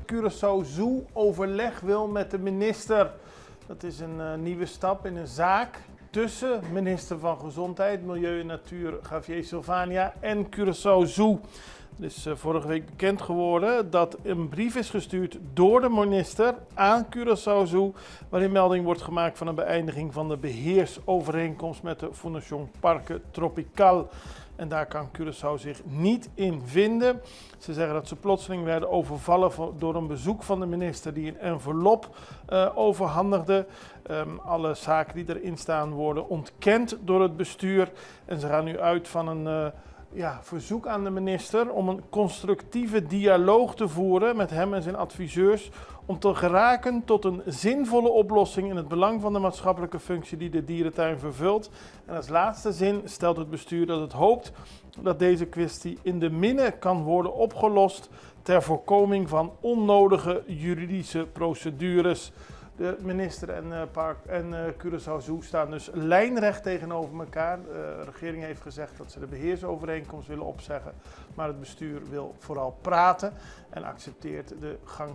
Curaçao Zoo overleg wil met de minister. Dat is een nieuwe stap in een zaak tussen minister van Gezondheid, Milieu en Natuur Javier Silvania en Curaçao Zoo. Het is vorige week bekend geworden dat een brief is gestuurd door de minister aan Curaçao Zoo, waarin melding wordt gemaakt van een beëindiging van de beheersovereenkomst met de Fundación Parque Tropical. En daar kan Curaçao zich niet in vinden. Ze zeggen dat ze plotseling werden overvallen door een bezoek van de minister die een envelop overhandigde. Alle zaken die erin staan worden ontkend door het bestuur. En ze gaan nu uit van een verzoek aan de minister om een constructieve dialoog te voeren met hem en zijn adviseurs om te geraken tot een zinvolle oplossing in het belang van de maatschappelijke functie die de dierentuin vervult. En als laatste zin stelt het bestuur dat het hoopt dat deze kwestie in de minne kan worden opgelost ter voorkoming van onnodige juridische procedures. De minister en Curaçao Zoo staan dus lijnrecht tegenover elkaar. De regering heeft gezegd dat ze de beheersovereenkomst willen opzeggen, maar het bestuur wil vooral praten en accepteert de gang